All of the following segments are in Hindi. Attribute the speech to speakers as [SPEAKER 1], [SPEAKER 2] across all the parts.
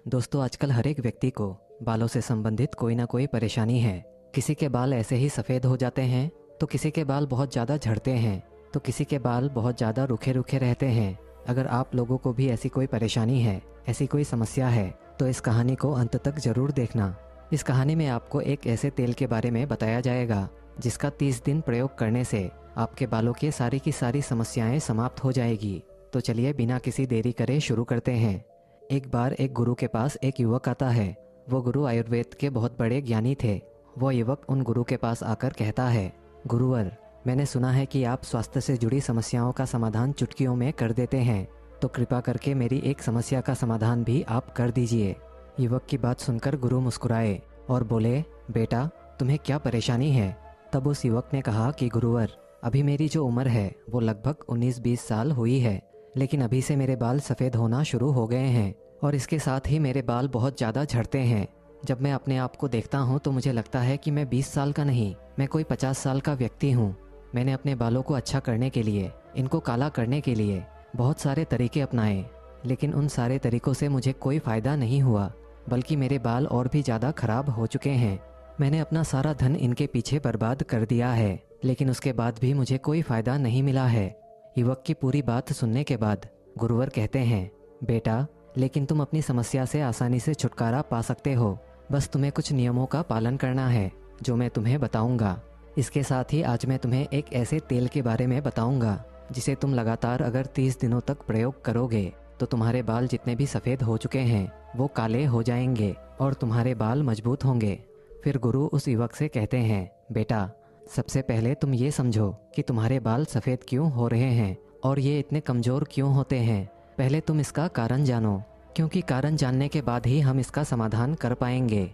[SPEAKER 1] दोस्तों, आजकल हर एक व्यक्ति को बालों से संबंधित कोई ना कोई परेशानी है। किसी के बाल ऐसे ही सफ़ेद हो जाते हैं, तो किसी के बाल बहुत ज़्यादा झड़ते हैं, तो किसी के बाल बहुत ज़्यादा रूखे रूखे रहते हैं। अगर आप लोगों को भी ऐसी कोई परेशानी है, ऐसी कोई समस्या है, तो इस कहानी को अंत तक ज़रूर देखना। इस कहानी में आपको एक ऐसे तेल के बारे में बताया जाएगा जिसका 30 दिन प्रयोग करने से आपके बालों की सारी समस्याएं समाप्त हो जाएगी। तो चलिए बिना किसी देरी करे शुरू करते हैं। एक बार एक गुरु के पास एक युवक आता है। वो गुरु आयुर्वेद के बहुत बड़े ज्ञानी थे। वो युवक उन गुरु के पास आकर कहता है, गुरुवर, मैंने सुना है कि आप स्वास्थ्य से जुड़ी समस्याओं का समाधान चुटकियों में कर देते हैं, तो कृपा करके मेरी एक समस्या का समाधान भी आप कर दीजिए। युवक की बात सुनकर गुरु मुस्कुराए और बोले, बेटा, तुम्हें क्या परेशानी है? तब उस युवक ने कहा कि गुरुवर, अभी मेरी जो उम्र है वो लगभग 19-20 साल हुई है, लेकिन अभी से मेरे बाल सफ़ेद होना शुरू हो गए हैं और इसके साथ ही मेरे बाल बहुत ज़्यादा झड़ते हैं। जब मैं अपने आप को देखता हूँ तो मुझे लगता है कि मैं 20 साल का नहीं, मैं कोई 50 साल का व्यक्ति हूँ। मैंने अपने बालों को अच्छा करने के लिए, इनको काला करने के लिए बहुत सारे तरीके अपनाए, लेकिन उन सारे तरीकों से मुझे कोई फ़ायदा नहीं हुआ, बल्कि मेरे बाल और भी ज़्यादा ख़राब हो चुके हैं। मैंने अपना सारा धन इनके पीछे बर्बाद कर दिया है, लेकिन उसके बाद भी मुझे कोई फ़ायदा नहीं मिला है। युवक की पूरी बात सुनने के बाद गुरुवर कहते हैं, बेटा, लेकिन तुम अपनी समस्या से आसानी से छुटकारा पा सकते हो। बस तुम्हें कुछ नियमों का पालन करना है जो मैं तुम्हें बताऊंगा। इसके साथ ही आज मैं तुम्हें एक ऐसे तेल के बारे में बताऊंगा जिसे तुम लगातार अगर 30 दिनों तक प्रयोग करोगे तो तुम्हारे बाल जितने भी सफ़ेद हो चुके हैं वो काले हो जाएंगे और तुम्हारे बाल मजबूत होंगे। फिर गुरु उस युवक से कहते हैं, बेटा, सबसे पहले तुम ये समझो कि तुम्हारे बाल सफ़ेद क्यों हो रहे हैं और ये इतने कमज़ोर क्यों होते हैं। पहले तुम इसका कारण जानो, क्योंकि कारण जानने के बाद ही हम इसका समाधान कर पाएंगे।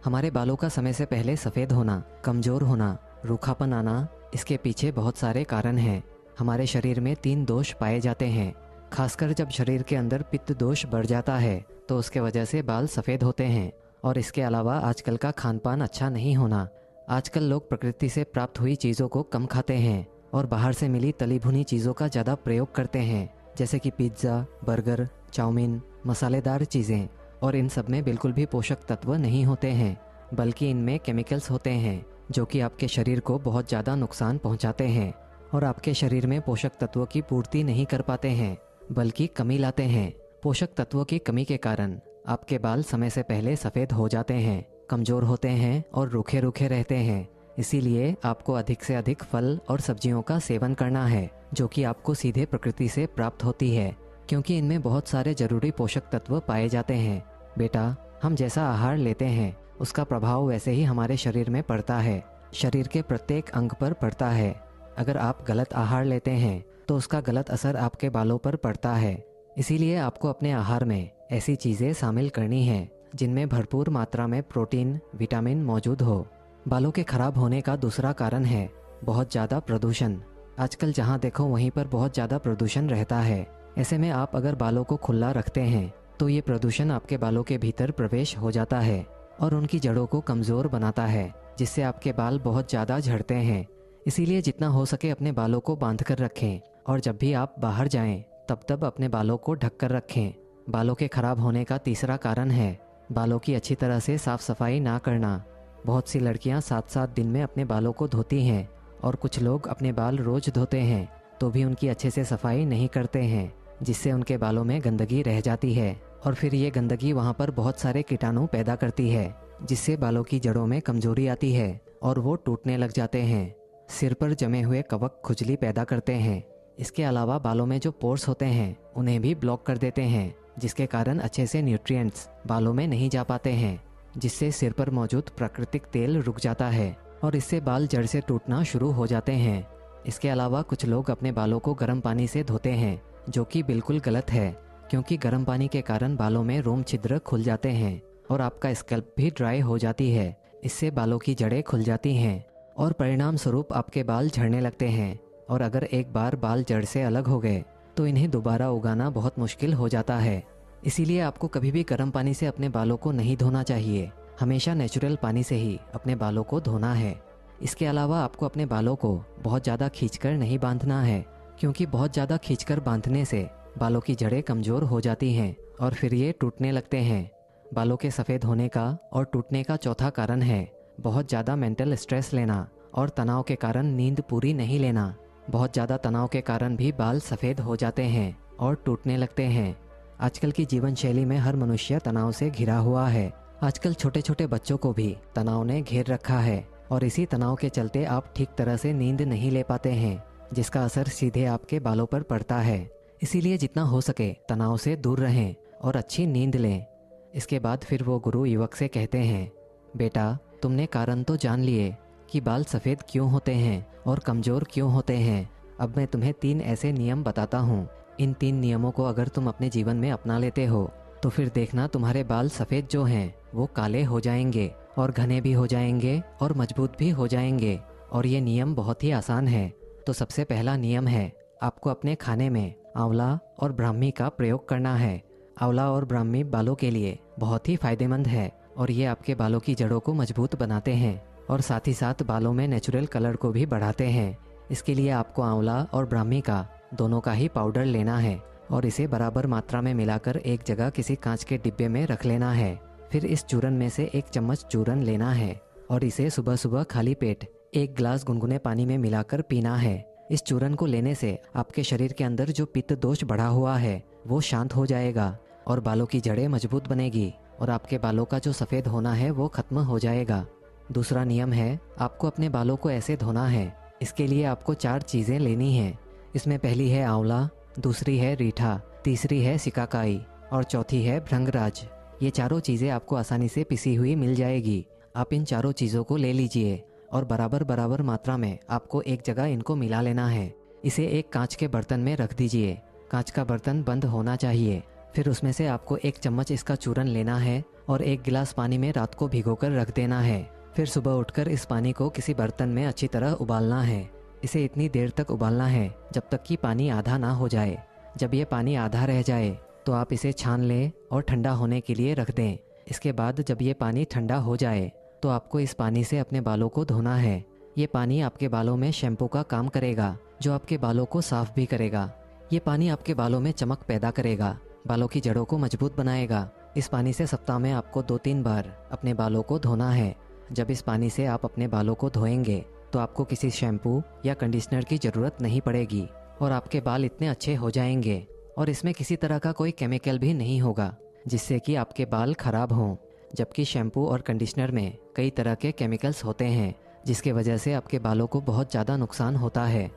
[SPEAKER 1] हमारे बालों का समय से पहले सफ़ेद होना, कमज़ोर होना, रूखापन आना, इसके पीछे बहुत सारे कारण हैं। हमारे शरीर में 3 दोष पाए जाते हैं। खासकर जब शरीर के अंदर पित्त दोष बढ़ जाता है तो उसके वजह से बाल सफ़ेद होते हैं। और इसके अलावा आजकल का खान पान अच्छा नहीं होना। आजकल लोग प्रकृति से प्राप्त हुई चीज़ों को कम खाते हैं और बाहर से मिली तली भुनी चीज़ों का ज़्यादा प्रयोग करते हैं, जैसे कि पिज़्ज़ा, बर्गर, चाउमीन, मसालेदार चीज़ें। और इन सब में बिल्कुल भी पोषक तत्व नहीं होते हैं, बल्कि इनमें केमिकल्स होते हैं जो कि आपके शरीर को बहुत ज़्यादा नुकसान पहुंचाते हैं और आपके शरीर में पोषक तत्वों की पूर्ति नहीं कर पाते हैं, बल्कि कमी लाते हैं। पोषक तत्वों की कमी के कारण आपके बाल समय से पहले सफ़ेद हो जाते हैं, कमज़ोर होते हैं और रूखे रूखे रहते हैं। इसीलिए आपको अधिक से अधिक फल और सब्जियों का सेवन करना है, जो कि आपको सीधे प्रकृति से प्राप्त होती है, क्योंकि इनमें बहुत सारे जरूरी पोषक तत्व पाए जाते हैं। बेटा, हम जैसा आहार लेते हैं उसका प्रभाव वैसे ही हमारे शरीर में पड़ता है, शरीर के प्रत्येक अंग पर पड़ता है। अगर आप गलत आहार लेते हैं तो उसका गलत असर आपके बालों पर पड़ता है। इसीलिए आपको अपने आहार में ऐसी चीज़ें शामिल करनी हैं जिनमें भरपूर मात्रा में प्रोटीन, विटामिन मौजूद हो। बालों के खराब होने का दूसरा कारण है बहुत ज़्यादा प्रदूषण। आजकल जहाँ देखो वहीं पर बहुत ज़्यादा प्रदूषण रहता है। ऐसे में आप अगर बालों को खुला रखते हैं तो ये प्रदूषण आपके बालों के भीतर प्रवेश हो जाता है और उनकी जड़ों को कमज़ोर बनाता है, जिससे आपके बाल बहुत ज़्यादा झड़ते हैं। इसीलिए जितना हो सके अपने बालों को बांध कर रखें और जब भी आप बाहर जाएं तब अपने बालों को ढक कर रखें। बालों के खराब होने का तीसरा कारण है बालों की अच्छी तरह से साफ़ सफाई ना करना। बहुत सी लड़कियां 7-7 दिन में अपने बालों को धोती हैं और कुछ लोग अपने बाल रोज़ धोते हैं तो भी उनकी अच्छे से सफाई नहीं करते हैं, जिससे उनके बालों में गंदगी रह जाती है और फिर ये गंदगी वहाँ पर बहुत सारे कीटाणु पैदा करती है, जिससे बालों की जड़ों में कमजोरी आती है और वो टूटने लग जाते हैं। सिर पर जमे हुए कवक खुजली पैदा करते हैं। इसके अलावा बालों में जो पोर्स होते हैं उन्हें भी ब्लॉक कर देते हैं, जिसके कारण अच्छे से न्यूट्रिएंट्स बालों में नहीं जा पाते हैं, जिससे सिर पर मौजूद प्राकृतिक तेल रुक जाता है और इससे बाल जड़ से टूटना शुरू हो जाते हैं। इसके अलावा कुछ लोग अपने बालों को गर्म पानी से धोते हैं, जो कि बिल्कुल गलत है, क्योंकि गर्म पानी के कारण बालों में रोम छिद्र खुल जाते हैं और आपका स्कैल्प भी ड्राई हो जाती है। इससे बालों की जड़ें खुल जाती हैं और परिणाम स्वरूप आपके बाल झड़ने लगते हैं। और अगर एक बार बाल जड़ से अलग हो गए तो इन्हें दोबारा उगाना बहुत मुश्किल हो जाता है। इसीलिए आपको कभी भी गर्म पानी से अपने बालों को नहीं धोना चाहिए। हमेशा नेचुरल पानी से ही अपने बालों को धोना है। इसके अलावा आपको अपने बालों को बहुत ज़्यादा खींचकर नहीं बांधना है, क्योंकि बहुत ज़्यादा खींचकर बांधने से बालों की जड़ें कमज़ोर हो जाती हैं और फिर ये टूटने लगते हैं। बालों के सफ़ेद होने का और टूटने का चौथा कारण है बहुत ज़्यादा मेंटल स्ट्रेस लेना और तनाव के कारण नींद पूरी नहीं लेना। बहुत ज़्यादा तनाव के कारण भी बाल सफ़ेद हो जाते हैं और टूटने लगते हैं। आजकल की जीवन शैली में हर मनुष्य तनाव से घिरा हुआ है। आजकल छोटे छोटे बच्चों को भी तनाव ने घेर रखा है और इसी तनाव के चलते आप ठीक तरह से नींद नहीं ले पाते हैं, जिसका असर सीधे आपके बालों पर पड़ता है। इसीलिए जितना हो सके तनाव से दूर रहें और अच्छी नींद लें। इसके बाद फिर वो गुरु युवक से कहते हैं, बेटा तुमने कारण तो जान लिए कि बाल सफ़ेद क्यों होते हैं और कमज़ोर क्यों होते हैं। अब मैं तुम्हें 3 ऐसे नियम बताता हूँ। इन 3 नियमों को अगर तुम अपने जीवन में अपना लेते हो तो फिर देखना तुम्हारे बाल सफ़ेद जो हैं वो काले हो जाएंगे और घने भी हो जाएंगे और मजबूत भी हो जाएंगे। और ये नियम बहुत ही आसान है। तो सबसे पहला नियम है, आपको अपने खाने में आंवला और ब्राह्मी का प्रयोग करना है। आंवला और ब्राह्मी बालों के लिए बहुत ही फ़ायदेमंद है और ये आपके बालों की जड़ों को मजबूत बनाते हैं और साथ ही साथ बालों में नेचुरल कलर को भी बढ़ाते हैं। इसके लिए आपको आंवला और ब्राह्मी का दोनों का ही पाउडर लेना है और इसे बराबर मात्रा में मिलाकर एक जगह किसी कांच के डिब्बे में रख लेना है। फिर इस चूरन में से 1 चम्मच चूरन लेना है और इसे सुबह सुबह खाली पेट 1 गिलास गुनगुने पानी में मिलाकर पीना है। इस चूरन को लेने से आपके शरीर के अंदर जो पित्त दोष बढ़ा हुआ है वो शांत हो जाएगा और बालों की जड़ें मजबूत बनेगी और आपके बालों का जो सफ़ेद होना है वो खत्म हो जाएगा। दूसरा नियम है, आपको अपने बालों को ऐसे धोना है। इसके लिए आपको 4 चीज़ें लेनी हैं। इसमें पहली है आंवला, दूसरी है रीठा, तीसरी है सिकाकाई और चौथी है भृंगराज। ये चारों चीज़ें आपको आसानी से पिसी हुई मिल जाएगी। आप इन चारों चीज़ों को ले लीजिए और बराबर बराबर मात्रा में आपको एक जगह इनको मिला लेना है। इसे एक कांच के बर्तन में रख दीजिए। कांच का बर्तन बंद होना चाहिए। फिर उसमें से आपको 1 चम्मच इसका चूरन लेना है और 1 गिलास पानी में रात को भिगोकर रख देना है। फिर सुबह उठकर इस पानी को किसी बर्तन में अच्छी तरह उबालना है। इसे इतनी देर तक उबालना है जब तक कि पानी आधा ना हो जाए। जब ये पानी आधा रह जाए तो आप इसे छान लें और ठंडा होने के लिए रख दें। इसके बाद जब ये पानी ठंडा हो जाए तो आपको इस पानी से अपने बालों को धोना है। ये पानी आपके बालों में शैम्पू का काम करेगा जो आपके बालों को साफ भी करेगा। ये पानी आपके बालों में चमक पैदा करेगा, बालों की जड़ों को मजबूत बनाएगा। इस पानी से सप्ताह में आपको 2-3 बार अपने बालों को धोना है। जब इस पानी से आप अपने बालों को धोएंगे तो आपको किसी शैम्पू या कंडीशनर की ज़रूरत नहीं पड़ेगी और आपके बाल इतने अच्छे हो जाएंगे और इसमें किसी तरह का कोई केमिकल भी नहीं होगा जिससे कि आपके बाल खराब हों। जबकि शैम्पू और कंडीशनर में कई तरह के केमिकल्स होते हैं जिसके वजह से आपके बालों को बहुत ज़्यादा नुकसान होता है।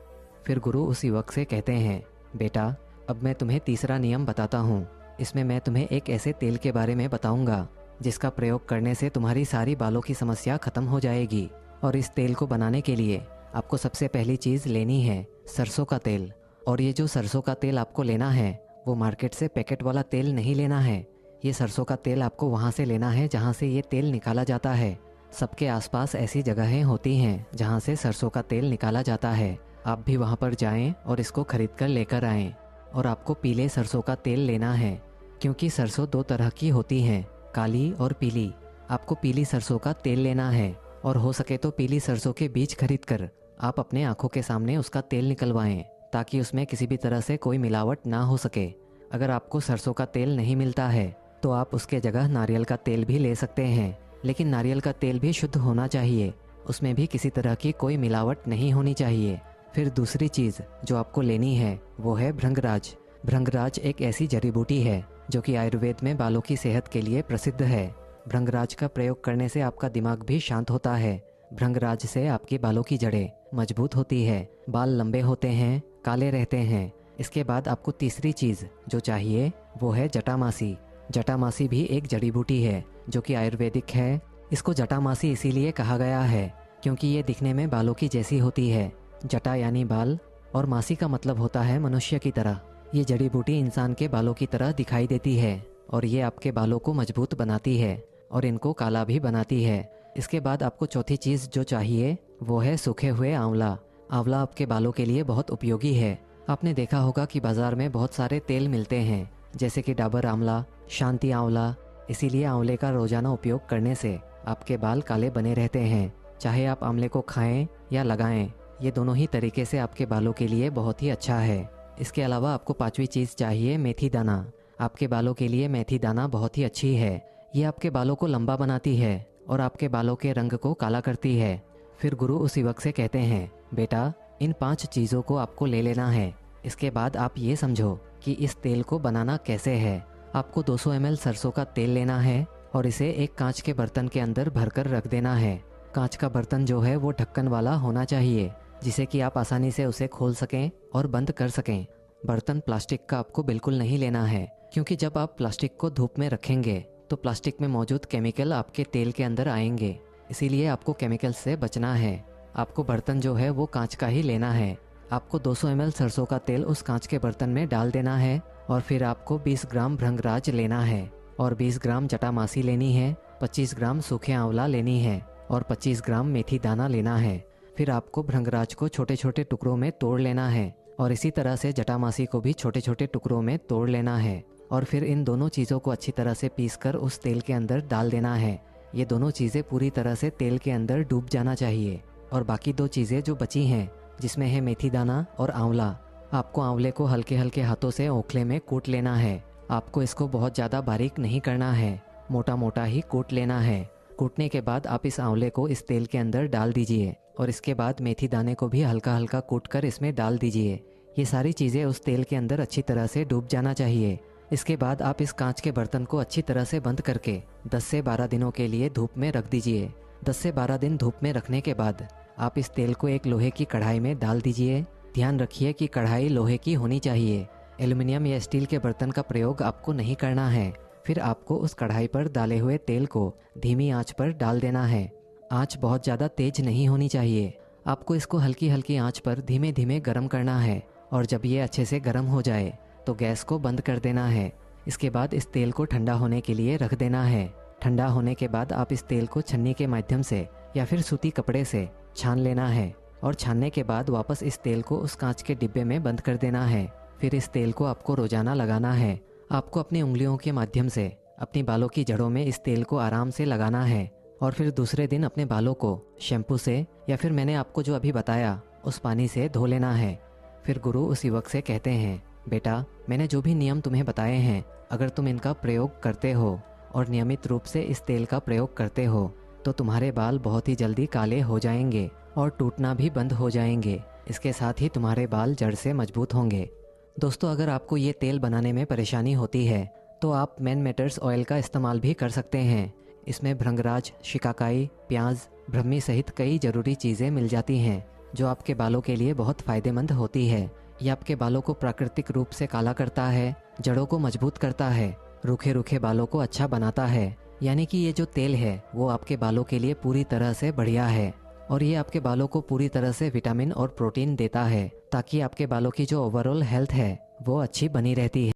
[SPEAKER 1] फिर गुरु उस युवक से कहते हैं, बेटा अब मैं तुम्हें तीसरा नियम बताता हूँ। इसमें मैं तुम्हें एक ऐसे तेल के बारे में बताऊँगा जिसका प्रयोग करने से तुम्हारी सारी बालों की समस्या ख़त्म हो जाएगी। और इस तेल को बनाने के लिए आपको सबसे पहली चीज़ लेनी है सरसों का तेल। और ये जो सरसों का तेल आपको लेना है वो मार्केट से पैकेट वाला तेल नहीं लेना है। ये सरसों का तेल आपको वहाँ से लेना है जहाँ से ये तेल निकाला जाता है। सबके आसपास ऐसी जगहें होती हैं जहाँ से सरसों का तेल निकाला जाता है। आप भी वहाँ पर जाएं और इसको खरीद कर लेकर आएं। और आपको पीले सरसों का तेल लेना है क्योंकि सरसों 2 तरह की होती हैं, काली और पीली। आपको पीली सरसों का तेल लेना है और हो सके तो पीली सरसों के बीज खरीद कर आप अपने आंखों के सामने उसका तेल निकलवाएं ताकि उसमें किसी भी तरह से कोई मिलावट ना हो सके। अगर आपको सरसों का तेल नहीं मिलता है तो आप उसके जगह नारियल का तेल भी ले सकते हैं, लेकिन नारियल का तेल भी शुद्ध होना चाहिए, उसमें भी किसी तरह की कोई मिलावट नहीं होनी चाहिए। फिर दूसरी चीज़ जो आपको लेनी है वो है भृंगराज। भृंगराज एक ऐसी जड़ी बूटी है जो कि आयुर्वेद में बालों की सेहत के लिए प्रसिद्ध है। भृंगराज का प्रयोग करने से आपका दिमाग भी शांत होता है। भृंगराज से आपके बालों की जड़ें मजबूत होती है, बाल लंबे होते हैं, काले रहते हैं। इसके बाद आपको तीसरी चीज़ जो चाहिए वो है जटामासी। जटामासी भी एक जड़ी बूटी है जो कि आयुर्वेदिक है। इसको जटामासी इसीलिए कहा गया है क्योंकि ये दिखने में बालों की जैसी होती है। जटा यानी बाल और मासी का मतलब होता है मनुष्य की तरह। ये जड़ी बूटी इंसान के बालों की तरह दिखाई देती है और ये आपके बालों को मजबूत बनाती है और इनको काला भी बनाती है। इसके बाद आपको चौथी चीज़ जो चाहिए वो है सूखे हुए आंवला। आंवला आपके बालों के लिए बहुत उपयोगी है। आपने देखा होगा कि बाज़ार में बहुत सारे तेल मिलते हैं जैसे कि डाबर आंवला, शांति आंवला। इसीलिए आंवले का रोज़ाना उपयोग करने से आपके बाल काले बने रहते हैं। चाहे आप आंवले को खाएं या लगाएं, ये दोनों ही तरीके से आपके बालों के लिए बहुत ही अच्छा है। इसके अलावा आपको 5वीं चीज़ चाहिए मेथी दाना। आपके बालों के लिए मेथी दाना बहुत ही अच्छी है। ये आपके बालों को लंबा बनाती है और आपके बालों के रंग को काला करती है। फिर गुरु उस युवक से कहते हैं, बेटा इन 5 चीज़ों को आपको ले लेना है। इसके बाद आप ये समझो कि इस तेल को बनाना कैसे है। आपको 200 ml सरसों का तेल लेना है और इसे एक कांच के बर्तन के अंदर भरकर रख देना है। कांच का बर्तन जो है वो ढक्कन वाला होना चाहिए, जिसे कि आप आसानी से उसे खोल सकें और बंद कर सकें। बर्तन प्लास्टिक का आपको बिल्कुल नहीं लेना है, क्योंकि जब आप प्लास्टिक को धूप में रखेंगे तो प्लास्टिक में मौजूद केमिकल आपके तेल के अंदर आएंगे, इसीलिए आपको केमिकल से बचना है। आपको बर्तन जो है वो कांच का ही लेना है। आपको 200 ml सरसों का तेल उस कांच के बर्तन में डाल देना है और फिर आपको 20 ग्राम भृंगराज लेना है और 20 ग्राम जटामासी लेनी है, 25 ग्राम सूखे आंवला लेनी है और 25 ग्राम मेथी दाना लेना है। फिर आपको भृंगराज को छोटे छोटे टुकड़ों में तोड़ लेना है और इसी तरह से जटामासी को भी छोटे छोटे टुकड़ों में तोड़ लेना है और फिर इन दोनों चीज़ों को अच्छी तरह से पीसकर उस तेल के अंदर डाल देना है। ये दोनों चीज़ें पूरी तरह से तेल के अंदर डूब जाना चाहिए। और बाकी 2 चीज़ें जो बची हैं, जिसमें है मेथी दाना और आंवला, आपको आंवले को हल्के हल्के हाथों से ओखले में कूट लेना है। आपको इसको बहुत ज़्यादा बारीक नहीं करना है, मोटा मोटा ही कूट लेना है। कूटने के बाद आप इस आंवले को इस तेल के अंदर डाल दीजिए और इसके बाद मेथी दाने को भी हल्का हल्का कूट कर इसमें डाल दीजिए। ये सारी चीज़ें उस तेल के अंदर अच्छी तरह से डूब जाना चाहिए। इसके बाद आप इस कांच के बर्तन को अच्छी तरह से बंद करके 10 से 12 दिनों के लिए धूप में रख दीजिए। 10 से 12 दिन धूप में रखने के बाद आप इस तेल को एक लोहे की कढ़ाई में डाल दीजिए। ध्यान रखिए कि कढ़ाई लोहे की होनी चाहिए। एल्युमिनियम या स्टील के बर्तन का प्रयोग आपको नहीं करना है। फिर आपको उस कढ़ाई पर डाले हुए तेल को धीमी आंच पर डाल देना है। आंच बहुत ज़्यादा तेज नहीं होनी चाहिए। आपको इसको हल्की हल्की आंच पर धीमे धीमे गर्म करना है और जब ये अच्छे से गर्म हो जाए तो गैस को बंद कर देना है। इसके बाद इस तेल को ठंडा होने के लिए रख देना है। ठंडा होने के बाद आप इस तेल को छन्नी के माध्यम से या फिर सूती कपड़े से छान लेना है और छानने के बाद वापस इस तेल को उस कांच के डिब्बे में बंद कर देना है। फिर इस तेल को आपको रोजाना लगाना है। आपको अपनी उंगलियों के माध्यम से अपनी बालों की जड़ों में इस तेल को आराम से लगाना है और फिर दूसरे दिन अपने बालों को शैम्पू से या फिर मैंने आपको जो अभी बताया उस पानी से धो लेना है। फिर गुरु उस युवक से कहते हैं, बेटा मैंने जो भी नियम तुम्हें बताए हैं, अगर तुम इनका प्रयोग करते हो और नियमित रूप से इस तेल का प्रयोग करते हो तो तुम्हारे बाल बहुत ही जल्दी काले हो जाएंगे और टूटना भी बंद हो जाएंगे। इसके साथ ही तुम्हारे बाल जड़ से मजबूत होंगे। दोस्तों, अगर आपको ये तेल बनाने में परेशानी होती है तो आप मैन मैटर्स ऑयल का इस्तेमाल भी कर सकते हैं। इसमें भृंगराज, शिकाकाई, प्याज, ब्रह्मी सहित कई ज़रूरी चीज़ें मिल जाती हैं जो आपके बालों के लिए बहुत फ़ायदेमंद होती है। ये आपके बालों को प्राकृतिक रूप से काला करता है, जड़ों को मजबूत करता है, रूखे रूखे बालों को अच्छा बनाता है। यानी कि ये जो तेल है वो आपके बालों के लिए पूरी तरह से बढ़िया है और ये आपके बालों को पूरी तरह से विटामिन और प्रोटीन देता है ताकि आपके बालों की जो ओवरऑल हेल्थ है वो अच्छी बनी रहती है।